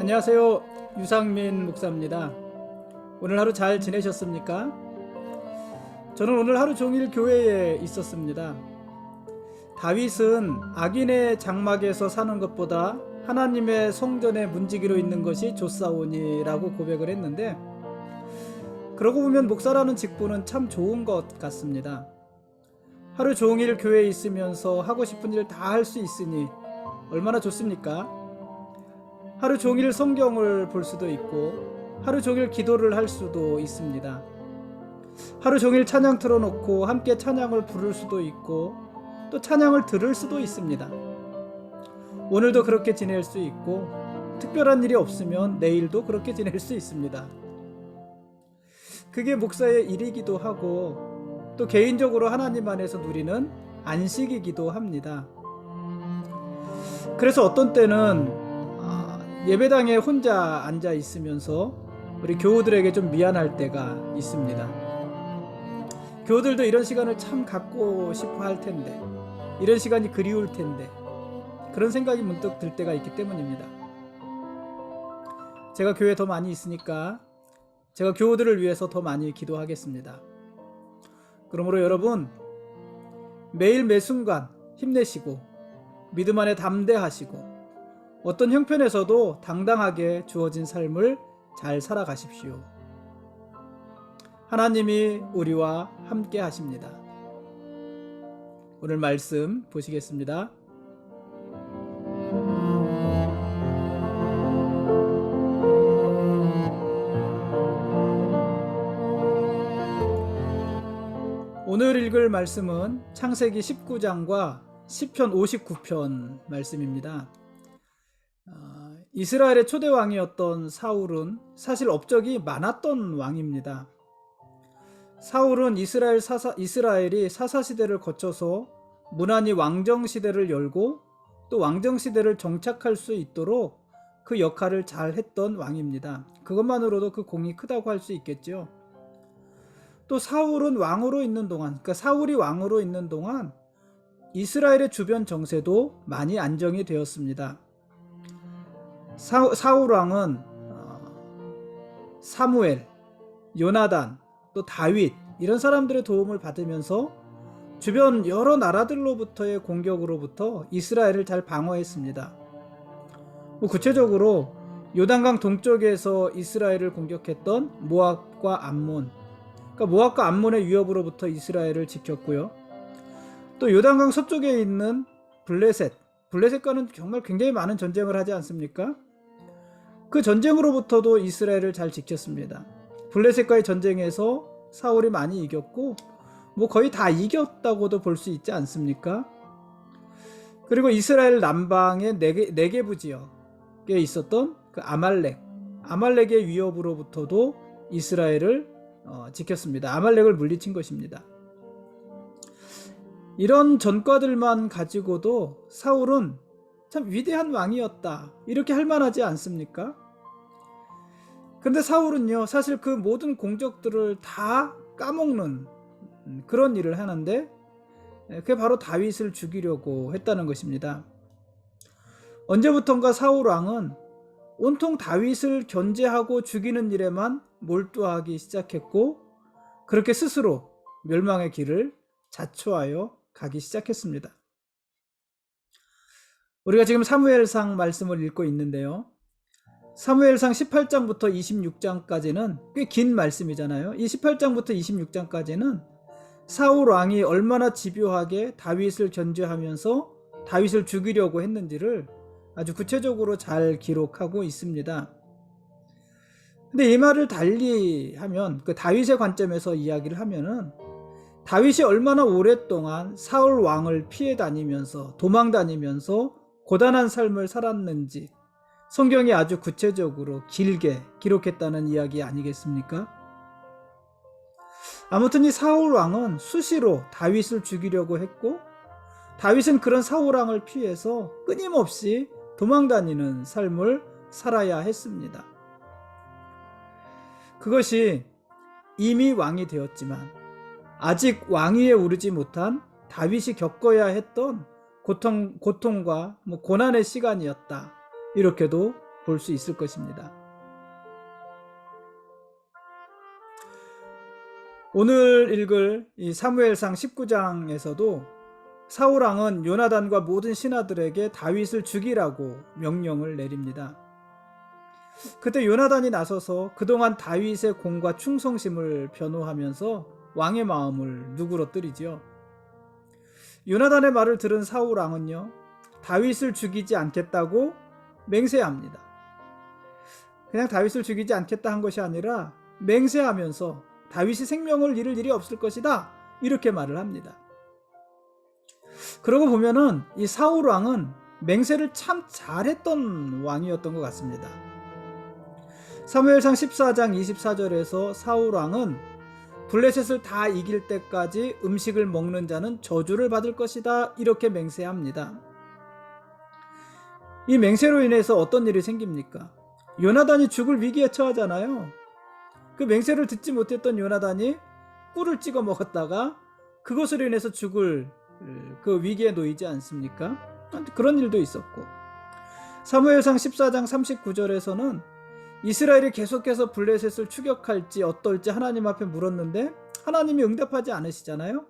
안녕하세요. 유상민 목사입니다. 오늘 하루 잘 지내셨습니까? 저는 오늘 하루 종일 교회에 있었습니다. 다윗은 악인의 장막에서 사는 것보다 하나님의 성전에 문지기로 있는 것이 좋사오니라고 고백을 했는데, 그러고 보면 목사라는 직분은 참 좋은 것 같습니다. 하루 종일 교회에 있으면서 하고 싶은 일 다 할 수 있으니 얼마나 좋습니까? 하루 종일 성경을 볼 수도 있고 하루 종일 기도를 할 수도 있습니다. 하루 종일 찬양 틀어놓고 함께 찬양을 부를 수도 있고 또 찬양을 들을 수도 있습니다. 오늘도 그렇게 지낼 수 있고 특별한 일이 없으면 내일도 그렇게 지낼 수 있습니다. 그게 목사의 일이기도 하고 또 개인적으로 하나님 안에서 누리는 안식이기도 합니다. 그래서 어떤 때는 예배당에 혼자 앉아 있으면서 우리 교우들에게 좀 미안할 때가 있습니다. 교우들도 이런 시간을 참 갖고 싶어 할 텐데, 이런 시간이 그리울 텐데, 그런 생각이 문득 들 때가 있기 때문입니다. 제가 교회에 더 많이 있으니까 제가 교우들을 위해서 더 많이 기도하겠습니다. 그러므로 여러분, 매일 매 순간 힘내시고 믿음 안에 담대하시고 어떤 형편에서도 당당하게 주어진 삶을 잘 살아가십시오. 하나님이 우리와 함께 하십니다. 오늘 말씀 보시겠습니다. 오늘 읽을 말씀은 창세기 19장과 시편 59편 말씀입니다. 이스라엘의 초대 왕이었던 사울은 사실 업적이 많았던 왕입니다. 사울은 이스라엘이 사사시대를 거쳐서 무난히 왕정시대를 열고 또 왕정시대를 정착할 수 있도록 그 역할을 잘 했던 왕입니다. 그것만으로도 그 공이 크다고 할 수 있겠죠. 또 사울이 왕으로 있는 동안 이스라엘의 주변 정세도 많이 안정이 되었습니다. 사울 왕은 사무엘, 요나단, 또 다윗 이런 사람들의 도움을 받으면서 주변 여러 나라들로부터의 공격으로부터 이스라엘을 잘 방어했습니다. 구체적으로 요단강 동쪽에서 이스라엘을 공격했던 모압과 암몬, 그러니까 모압과 암몬의 위협으로부터 이스라엘을 지켰고요. 또 요단강 서쪽에 있는 블레셋과는 정말 굉장히 많은 전쟁을 하지 않습니까? 그 전쟁으로부터도 이스라엘을 잘 지켰습니다. 블레셋과의 전쟁에서 사울이 많이 이겼고 거의 다 이겼다고도 볼 수 있지 않습니까? 그리고 이스라엘 남방의 네게부 지역에 있었던 그 아말렉의 위협으로부터도 이스라엘을 지켰습니다. 아말렉을 물리친 것입니다. 이런 전과들만 가지고도 사울은 참 위대한 왕이었다, 이렇게 할 만하지 않습니까? 그런데 사울은요, 사실 그 모든 공적들을 다 까먹는 그런 일을 하는데, 그게 바로 다윗을 죽이려고 했다는 것입니다. 언제부턴가 사울 왕은 온통 다윗을 견제하고 죽이는 일에만 몰두하기 시작했고, 그렇게 스스로 멸망의 길을 자초하여 가기 시작했습니다. 우리가 지금 사무엘상 말씀을 읽고 있는데요, 사무엘상 18장부터 26장까지는 꽤 긴 말씀이잖아요. 이 18장부터 26장까지는 사울 왕이 얼마나 집요하게 다윗을 견제하면서 다윗을 죽이려고 했는지를 아주 구체적으로 잘 기록하고 있습니다. 근데 이 말을 달리하면, 그 다윗의 관점에서 이야기를 하면은, 다윗이 얼마나 오랫동안 사울 왕을 피해 다니면서 도망 다니면서 고단한 삶을 살았는지 성경이 아주 구체적으로 길게 기록했다는 이야기 아니겠습니까? 아무튼 이 사울 왕은 수시로 다윗을 죽이려고 했고, 다윗은 그런 사울 왕을 피해서 끊임없이 도망 다니는 삶을 살아야 했습니다. 그것이 이미 왕이 되었지만 아직 왕위에 오르지 못한 다윗이 겪어야 했던 고통과 고난의 시간이었다, 이렇게도 볼 수 있을 것입니다. 오늘 읽을 이 사무엘상 19장에서도 사울왕은 요나단과 모든 신하들에게 다윗을 죽이라고 명령을 내립니다. 그때 요나단이 나서서 그동안 다윗의 공과 충성심을 변호하면서 왕의 마음을 누그러뜨리지요. 요나단의 말을 들은 사울왕은요, 다윗을 죽이지 않겠다고 맹세합니다. 그냥 다윗을 죽이지 않겠다 한 것이 아니라 맹세하면서 다윗이 생명을 잃을 일이 없을 것이다, 이렇게 말을 합니다. 그러고 보면은 이 사울 왕은 맹세를 참 잘했던 왕이었던 것 같습니다. 사무엘상 14장 24절에서 사울 왕은 블레셋을 다 이길 때까지 음식을 먹는 자는 저주를 받을 것이다, 이렇게 맹세합니다. 이 맹세로 인해서 어떤 일이 생깁니까? 요나단이 죽을 위기에 처하잖아요. 그 맹세를 듣지 못했던 요나단이 꿀을 찍어 먹었다가 그것으로 인해서 죽을 그 위기에 놓이지 않습니까? 그런 일도 있었고, 사무엘상 14장 39절에서는 이스라엘이 계속해서 블레셋을 추격할지 어떨지 하나님 앞에 물었는데 하나님이 응답하지 않으시잖아요.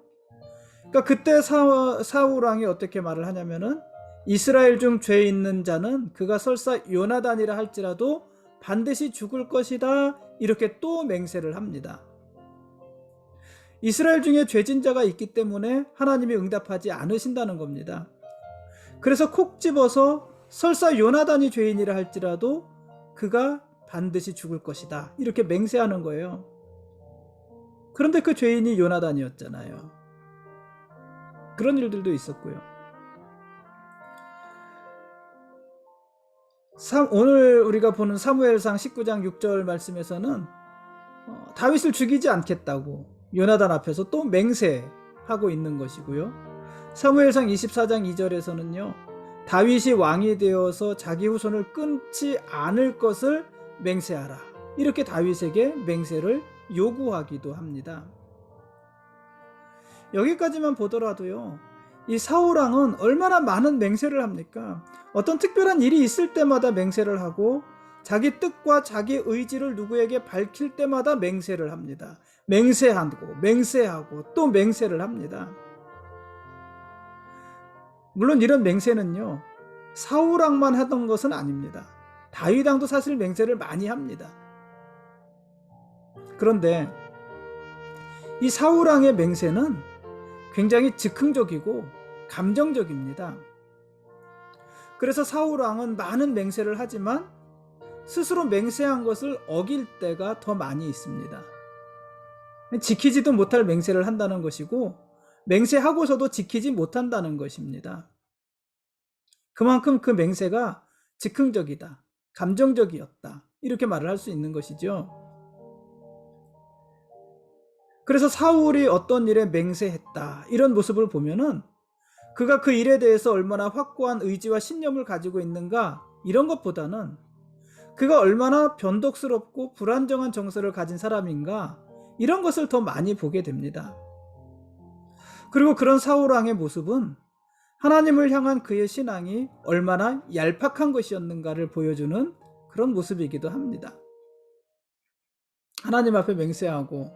그러니까 그때 사울 왕이 어떻게 말을 하냐면은, 이스라엘 중 죄 있는 자는 그가 설사 요나단이라 할지라도 반드시 죽을 것이다, 이렇게 또 맹세를 합니다. 이스라엘 중에 죄진 자가 있기 때문에 하나님이 응답하지 않으신다는 겁니다. 그래서 콕 집어서 설사 요나단이 죄인이라 할지라도 그가 반드시 죽을 것이다, 이렇게 맹세하는 거예요. 그런데 그 죄인이 요나단이었잖아요. 그런 일들도 있었고요. 오늘 우리가 보는 사무엘상 19장 6절 말씀에서는 다윗을 죽이지 않겠다고 요나단 앞에서 또 맹세하고 있는 것이고요. 사무엘상 24장 2절에서는요, 다윗이 왕이 되어서 자기 후손을 끊지 않을 것을 맹세하라, 이렇게 다윗에게 맹세를 요구하기도 합니다. 여기까지만 보더라도요, 이 사울왕은 얼마나 많은 맹세를 합니까? 어떤 특별한 일이 있을 때마다 맹세를 하고 자기 뜻과 자기 의지를 누구에게 밝힐 때마다 맹세를 합니다. 맹세하고 또 맹세를 합니다. 물론 이런 맹세는요, 사울왕만 하던 것은 아닙니다. 다윗왕도 사실 맹세를 많이 합니다. 그런데 이 사울왕의 맹세는 굉장히 즉흥적이고 감정적입니다. 그래서 사울왕은 많은 맹세를 하지만 스스로 맹세한 것을 어길 때가 더 많이 있습니다. 지키지도 못할 맹세를 한다는 것이고, 맹세하고서도 지키지 못한다는 것입니다. 그만큼 그 맹세가 즉흥적이다, 감정적이었다, 이렇게 말을 할 수 있는 것이죠. 그래서 사울이 어떤 일에 맹세했다, 이런 모습을 보면은 그가 그 일에 대해서 얼마나 확고한 의지와 신념을 가지고 있는가, 이런 것보다는 그가 얼마나 변덕스럽고 불안정한 정서를 가진 사람인가, 이런 것을 더 많이 보게 됩니다. 그리고 그런 사울왕의 모습은 하나님을 향한 그의 신앙이 얼마나 얄팍한 것이었는가를 보여주는 그런 모습이기도 합니다. 하나님 앞에 맹세하고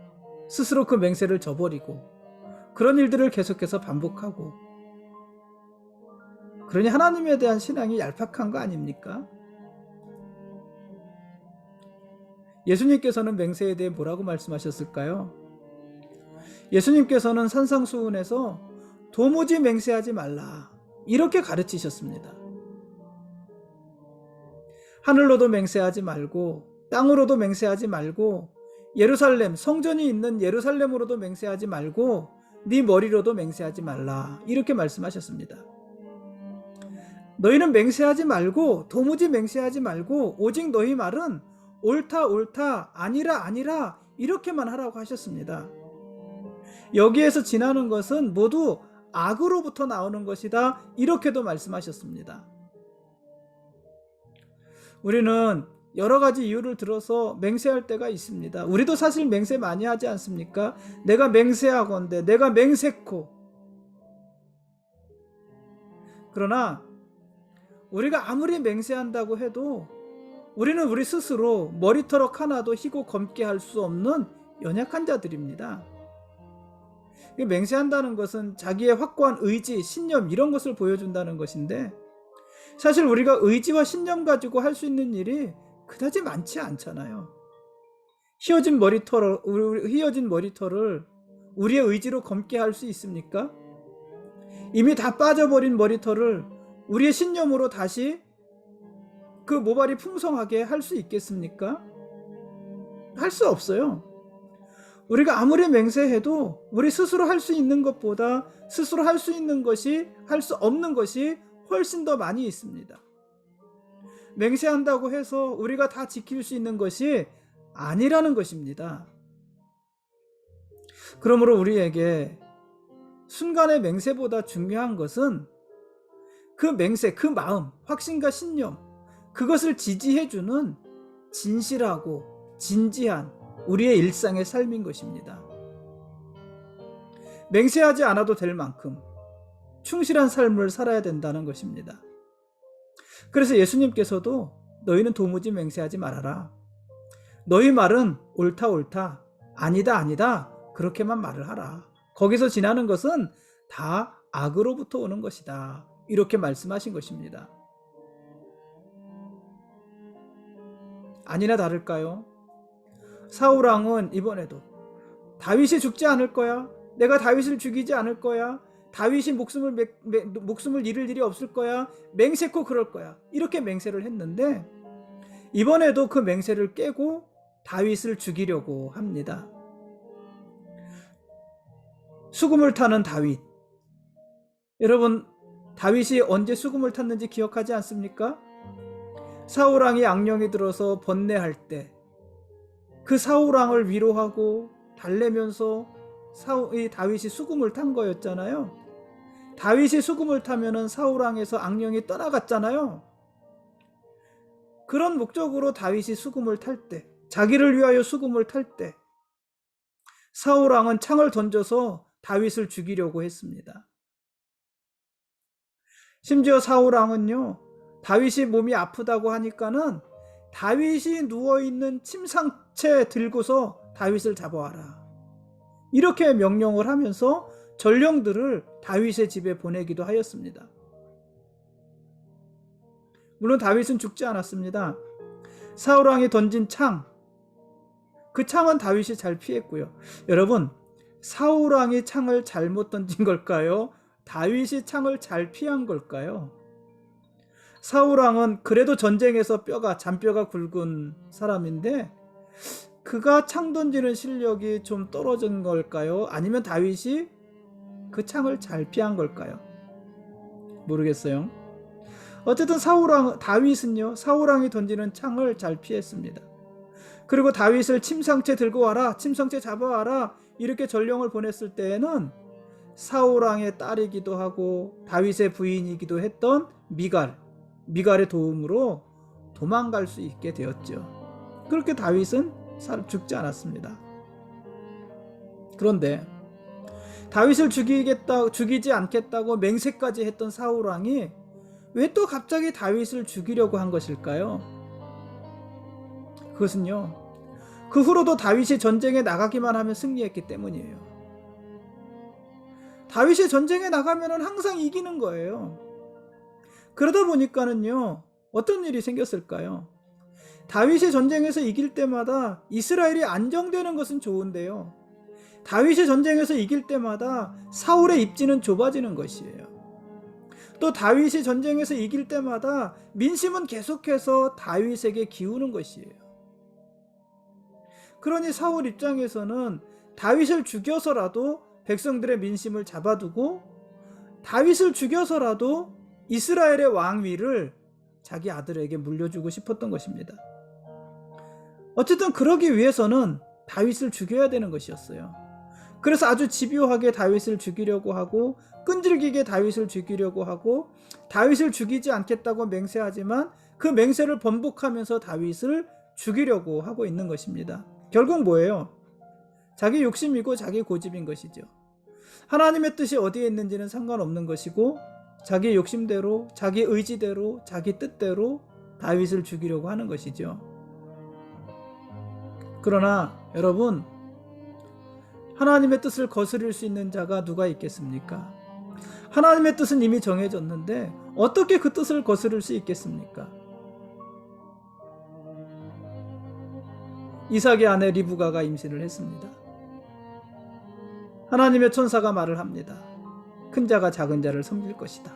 스스로 그 맹세를 저버리고 그런 일들을 계속해서 반복하고, 그러니 하나님에 대한 신앙이 얄팍한 거 아닙니까? 예수님께서는 맹세에 대해 뭐라고 말씀하셨을까요? 예수님께서는 산상수훈에서 도무지 맹세하지 말라, 이렇게 가르치셨습니다. 하늘로도 맹세하지 말고 땅으로도 맹세하지 말고 예루살렘, 성전이 있는 예루살렘으로도 맹세하지 말고 네 머리로도 맹세하지 말라, 이렇게 말씀하셨습니다. 너희는 맹세하지 말고, 도무지 맹세하지 말고, 오직 너희 말은 옳다 아니라 이렇게만 하라고 하셨습니다. 여기에서 지나는 것은 모두 악으로부터 나오는 것이다, 이렇게도 말씀하셨습니다. 우리는 여러 가지 이유를 들어서 맹세할 때가 있습니다. 우리도 사실 맹세 많이 하지 않습니까? 내가 맹세하건대, 내가 맹세코. 그러나 우리가 아무리 맹세한다고 해도 우리는 우리 스스로 머리털럭 하나도 희고 검게 할 수 없는 연약한 자들입니다. 맹세한다는 것은 자기의 확고한 의지, 신념 이런 것을 보여준다는 것인데, 사실 우리가 의지와 신념 가지고 할 수 있는 일이 그다지 많지 않잖아요. 휘어진 머리털을 우리의 의지로 검게 할 수 있습니까? 이미 다 빠져버린 머리털을 우리의 신념으로 다시 그 모발이 풍성하게 할 수 있겠습니까? 할 수 없어요. 우리가 아무리 맹세해도 우리 스스로 할 수 있는 것보다 스스로 할 수 있는 것이, 할 수 없는 것이 훨씬 더 많이 있습니다. 맹세한다고 해서 우리가 다 지킬 수 있는 것이 아니라는 것입니다. 그러므로 우리에게 순간의 맹세보다 중요한 것은 그 맹세, 그 마음, 확신과 신념, 그것을 지지해주는 진실하고 진지한 우리의 일상의 삶인 것입니다. 맹세하지 않아도 될 만큼 충실한 삶을 살아야 된다는 것입니다. 그래서 예수님께서도 너희는 도무지 맹세하지 말아라. 너희 말은 옳다 옳다, 아니다 아니다 그렇게만 말을 하라. 거기서 지나는 것은 다 악으로부터 오는 것이다. 이렇게 말씀하신 것입니다. 아니나 다를까요? 사울왕은 이번에도 다윗이 죽지 않을 거야. 내가 다윗을 죽이지 않을 거야. 다윗이 목숨을 잃을 일이 없을 거야. 맹세코 그럴 거야. 이렇게 맹세를 했는데 이번에도 그 맹세를 깨고 다윗을 죽이려고 합니다. 수금을 타는 다윗. 여러분, 다윗이 언제 수금을 탔는지 기억하지 않습니까? 사울왕이 악령이 들어서 번뇌할 때 그 사울왕을 위로하고 달래면서 다윗이 수금을 탄 거였잖아요. 다윗이 수금을 타면은 사울왕에서 악령이 떠나갔잖아요. 그런 목적으로 다윗이 수금을 탈 때, 자기를 위하여 수금을 탈 때 사울왕은 창을 던져서 다윗을 죽이려고 했습니다. 심지어 사울왕은요, 다윗이 몸이 아프다고 하니까는 다윗이 누워있는 침상채 들고서 다윗을 잡아와라. 이렇게 명령을 하면서 전령들을 다윗의 집에 보내기도 하였습니다. 물론 다윗은 죽지 않았습니다. 사울왕이 던진 창, 그 창은 다윗이 잘 피했고요. 여러분, 사울왕이 창을 잘못 던진 걸까요? 다윗이 창을 잘 피한 걸까요? 사울왕은 그래도 전쟁에서 잔뼈가 굵은 사람인데 그가 창 던지는 실력이 좀 떨어진 걸까요? 아니면 다윗이 그 창을 잘 피한 걸까요? 모르겠어요. 어쨌든 다윗은요, 사울왕이 던지는 창을 잘 피했습니다. 그리고 다윗을 침상채 들고 와라, 침상채 잡아와라 이렇게 전령을 보냈을 때에는 사울왕의 딸이기도 하고 다윗의 부인이기도 했던 미갈의 도움으로 도망갈 수 있게 되었죠. 그렇게 다윗은 죽지 않았습니다. 그런데 다윗을 죽이지 않겠다고 맹세까지 했던 사울왕이 왜 또 갑자기 다윗을 죽이려고 한 것일까요? 그것은요, 그 후로도 다윗이 전쟁에 나가기만 하면 승리했기 때문이에요. 다윗이 전쟁에 나가면 항상 이기는 거예요. 그러다 보니까는요, 어떤 일이 생겼을까요? 다윗이 전쟁에서 이길 때마다 이스라엘이 안정되는 것은 좋은데요, 다윗이 전쟁에서 이길 때마다 사울의 입지는 좁아지는 것이에요. 또 다윗이 전쟁에서 이길 때마다 민심은 계속해서 다윗에게 기우는 것이에요. 그러니 사울 입장에서는 다윗을 죽여서라도 백성들의 민심을 잡아두고 다윗을 죽여서라도 이스라엘의 왕위를 자기 아들에게 물려주고 싶었던 것입니다. 어쨌든 그러기 위해서는 다윗을 죽여야 되는 것이었어요. 그래서 아주 집요하게 다윗을 죽이려고 하고 끈질기게 다윗을 죽이려고 하고 다윗을 죽이지 않겠다고 맹세하지만 그 맹세를 번복하면서 다윗을 죽이려고 하고 있는 것입니다. 결국 뭐예요? 자기 욕심이고 자기 고집인 것이죠. 하나님의 뜻이 어디에 있는지는 상관없는 것이고 자기 욕심대로, 자기 의지대로, 자기 뜻대로 다윗을 죽이려고 하는 것이죠. 그러나 여러분, 하나님의 뜻을 거스릴 수 있는 자가 누가 있겠습니까? 하나님의 뜻은 이미 정해졌는데 어떻게 그 뜻을 거스를 수 있겠습니까? 이삭의 아내 리브가가 임신을 했습니다. 하나님의 천사가 말을 합니다. 큰 자가 작은 자를 섬길 것이다.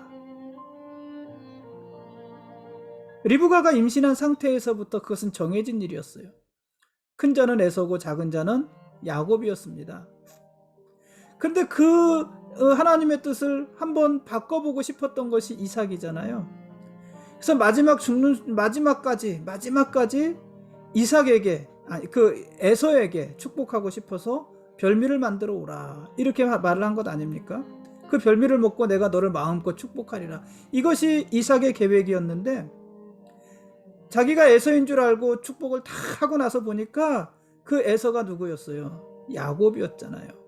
리브가가 임신한 상태에서부터 그것은 정해진 일이었어요. 큰 자는 에서고 작은 자는 야곱이었습니다. 근데 그 하나님의 뜻을 한번 바꿔보고 싶었던 것이 이삭이잖아요. 그래서 마지막까지 이삭에게, 그 에서에게 축복하고 싶어서 별미를 만들어 오라, 이렇게 말을 한 것 아닙니까? 그 별미를 먹고 내가 너를 마음껏 축복하리라. 이것이 이삭의 계획이었는데 자기가 에서인 줄 알고 축복을 다 하고 나서 보니까 그 에서가 누구였어요? 야곱이었잖아요.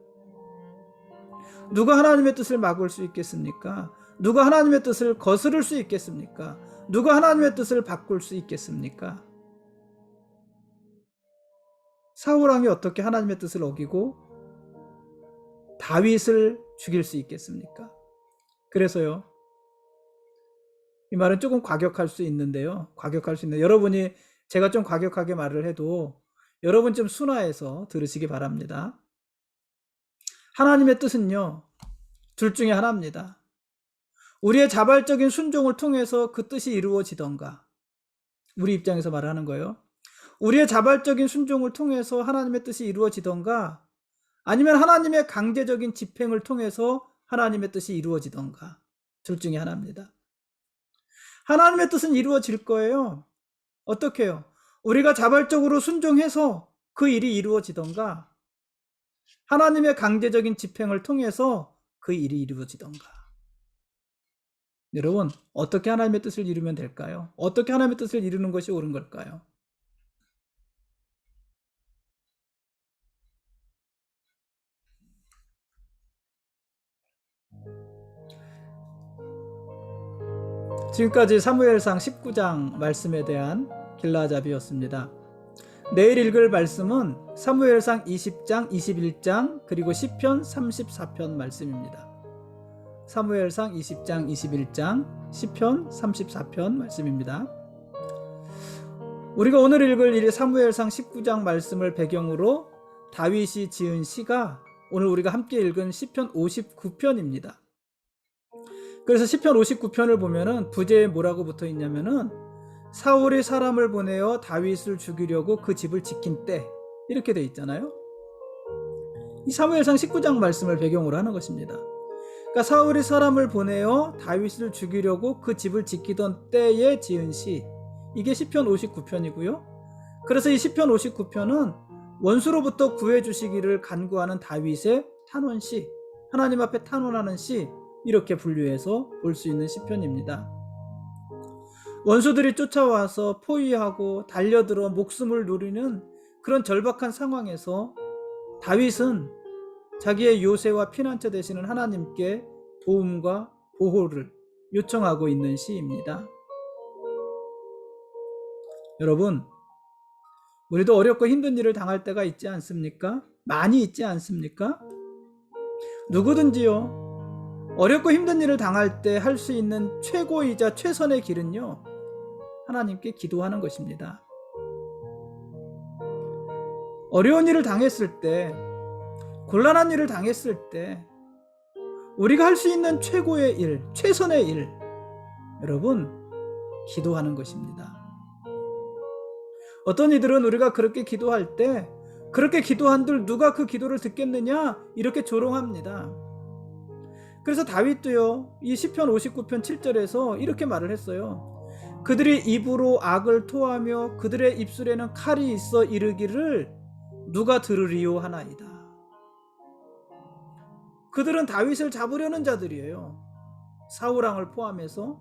누가 하나님의 뜻을 막을 수 있겠습니까? 누가 하나님의 뜻을 거스를 수 있겠습니까? 누가 하나님의 뜻을 바꿀 수 있겠습니까? 사울왕이 어떻게 하나님의 뜻을 어기고 다윗을 죽일 수 있겠습니까? 그래서요, 이 말은 조금 과격할 수 있는데요. 여러분이, 제가 좀 과격하게 말을 해도 여러분 좀 순화해서 들으시기 바랍니다. 하나님의 뜻은요, 둘 중에 하나입니다. 우리의 자발적인 순종을 통해서 그 뜻이 이루어지던가, 우리 입장에서 말하는 거예요. 우리의 자발적인 순종을 통해서 하나님의 뜻이 이루어지던가, 아니면 하나님의 강제적인 집행을 통해서 하나님의 뜻이 이루어지던가, 둘 중에 하나입니다. 하나님의 뜻은 이루어질 거예요. 어떻게 해요? 우리가 자발적으로 순종해서 그 일이 이루어지던가, 하나님의 강제적인 집행을 통해서 그 일이 이루어지던가. 여러분, 어떻게 하나님의 뜻을 이루면 될까요? 어떻게 하나님의 뜻을 이루는 것이 옳은 걸까요? 지금까지 사무엘상 19장 말씀에 대한 길라잡이였습니다. 내일 읽을 말씀은 사무엘상 20장, 21장, 그리고 시편 34편 말씀입니다. 사무엘상 20장, 21장, 시편 34편 말씀입니다. 우리가 오늘 읽을 이 사무엘상 19장 말씀을 배경으로 다윗이 지은 시가 오늘 우리가 함께 읽은 시편 59편입니다. 그래서 시편 59편을 보면은 부제에 뭐라고 붙어 있냐면은 사울이 사람을 보내어 다윗을 죽이려고 그 집을 지킨 때, 이렇게 돼 있잖아요. 이 사무엘상 19장 말씀을 배경으로 하는 것입니다. 그러니까 사울이 사람을 보내어 다윗을 죽이려고 그 집을 지키던 때에 지은 시, 이게 시편 59편이고요. 그래서 이 시편 59편은 원수로부터 구해주시기를 간구하는 다윗의 탄원시, 하나님 앞에 탄원하는 시, 이렇게 분류해서 볼 수 있는 시편입니다. 원수들이 쫓아와서 포위하고 달려들어 목숨을 노리는 그런 절박한 상황에서 다윗은 자기의 요새와 피난처 되시는 하나님께 도움과 보호를 요청하고 있는 시입니다. 여러분, 우리도 어렵고 힘든 일을 당할 때가 있지 않습니까? 많이 있지 않습니까? 누구든지요, 어렵고 힘든 일을 당할 때 할 수 있는 최고이자 최선의 길은요, 하나님께 기도하는 것입니다. 어려운 일을 당했을 때, 곤란한 일을 당했을 때 우리가 할 수 있는 최고의 일, 최선의 일, 여러분, 기도하는 것입니다. 어떤 이들은 우리가 그렇게 기도할 때 그렇게 기도한들 누가 그 기도를 듣겠느냐, 이렇게 조롱합니다. 그래서 다윗도요, 이 시편 59편 7절에서 이렇게 말을 했어요. 그들이 입으로 악을 토하며 그들의 입술에는 칼이 있어 이르기를 누가 들으리요 하나이다. 그들은 다윗을 잡으려는 자들이에요. 사울왕을 포함해서.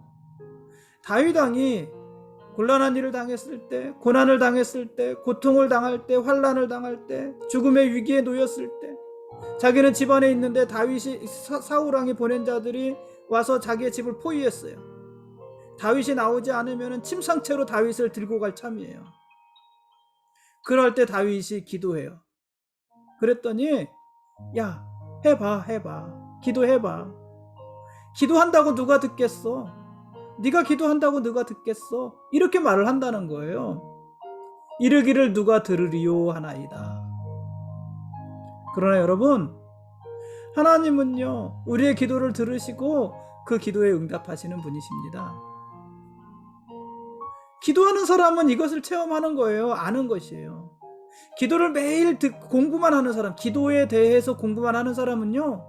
다윗 왕이 곤란한 일을 당했을 때, 고난을 당했을 때, 고통을 당할 때, 환난을 당할 때, 죽음의 위기에 놓였을 때, 자기는 집안에 있는데 다윗이, 사울왕이 보낸 자들이 와서 자기의 집을 포위했어요. 다윗이 나오지 않으면 침상채로 다윗을 들고 갈 참이에요. 그럴 때 다윗이 기도해요. 그랬더니 야, 해봐. 기도해봐. 기도한다고 누가 듣겠어? 네가 기도한다고 누가 듣겠어? 이렇게 말을 한다는 거예요. 이르기를 누가 들으리요 하나이다. 그러나 여러분, 하나님은요, 우리의 기도를 들으시고 그 기도에 응답하시는 분이십니다. 기도하는 사람은 이것을 체험하는 거예요. 아는 것이에요. 기도를 매일 공부만 하는 사람, 기도에 대해서 공부만 하는 사람은요,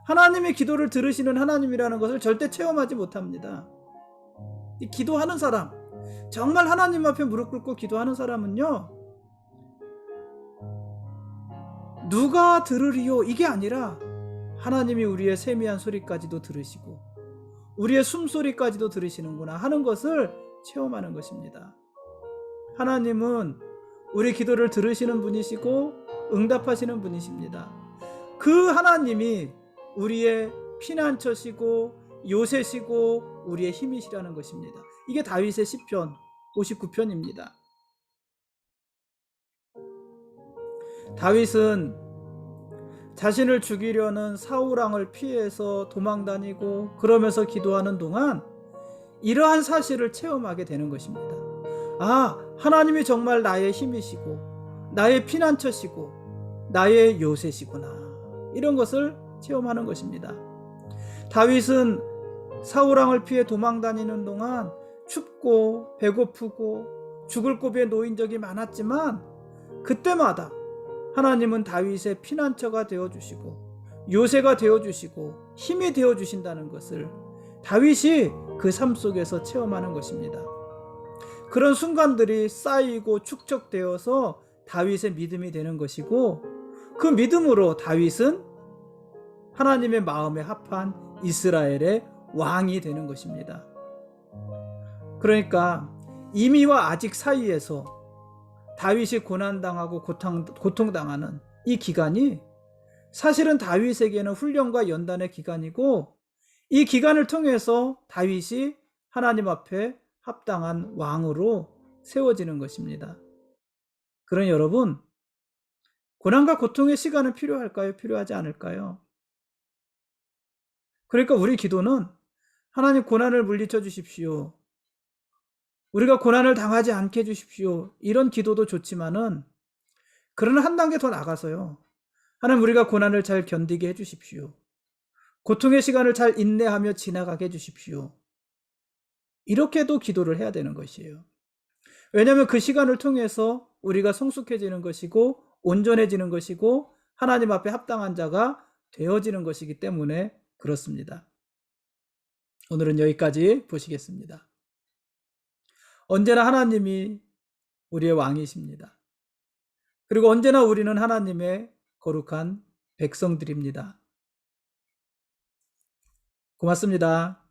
하나님의 기도를 들으시는 하나님이라는 것을 절대 체험하지 못합니다. 이 기도하는 사람, 정말 하나님 앞에 무릎 꿇고 기도하는 사람은요, 누가 들으리요 이게 아니라 하나님이 우리의 세미한 소리까지도 들으시고 우리의 숨소리까지도 들으시는구나 하는 것을 체험하는 것입니다. 하나님은 우리 기도를 들으시는 분이시고 응답하시는 분이십니다. 그 하나님이 우리의 피난처시고 요새시고 우리의 힘이시라는 것입니다. 이게 다윗의 시편 59편입니다. 다윗은 자신을 죽이려는 사울왕을 피해서 도망다니고 그러면서 기도하는 동안 이러한 사실을 체험하게 되는 것입니다. 아, 하나님이 정말 나의 힘이시고 나의 피난처시고 나의 요새시구나, 이런 것을 체험하는 것입니다. 다윗은 사울왕을 피해 도망다니는 동안 춥고 배고프고 죽을 고비에 놓인 적이 많았지만 그때마다 하나님은 다윗의 피난처가 되어주시고 요새가 되어주시고 힘이 되어주신다는 것을 다윗이 그 삶 속에서 체험하는 것입니다. 그런 순간들이 쌓이고 축적되어서 다윗의 믿음이 되는 것이고, 그 믿음으로 다윗은 하나님의 마음에 합한 이스라엘의 왕이 되는 것입니다. 그러니까 이미와 아직 사이에서 다윗이 고난당하고 고통당하는 이 기간이 사실은 다윗에게는 훈련과 연단의 기간이고, 이 기간을 통해서 다윗이 하나님 앞에 합당한 왕으로 세워지는 것입니다. 그러니 여러분, 고난과 고통의 시간은 필요할까요? 필요하지 않을까요? 그러니까 우리 기도는 하나님 고난을 물리쳐 주십시오, 우리가 고난을 당하지 않게 해주십시오, 이런 기도도 좋지만은, 그러나 한 단계 더 나가서요, 하나님 우리가 고난을 잘 견디게 해주십시오, 고통의 시간을 잘 인내하며 지나가게 해주십시오, 이렇게도 기도를 해야 되는 것이에요. 왜냐하면 그 시간을 통해서 우리가 성숙해지는 것이고 온전해지는 것이고 하나님 앞에 합당한 자가 되어지는 것이기 때문에 그렇습니다. 오늘은 여기까지 보시겠습니다. 언제나 하나님이 우리의 왕이십니다. 그리고 언제나 우리는 하나님의 거룩한 백성들입니다. 고맙습니다.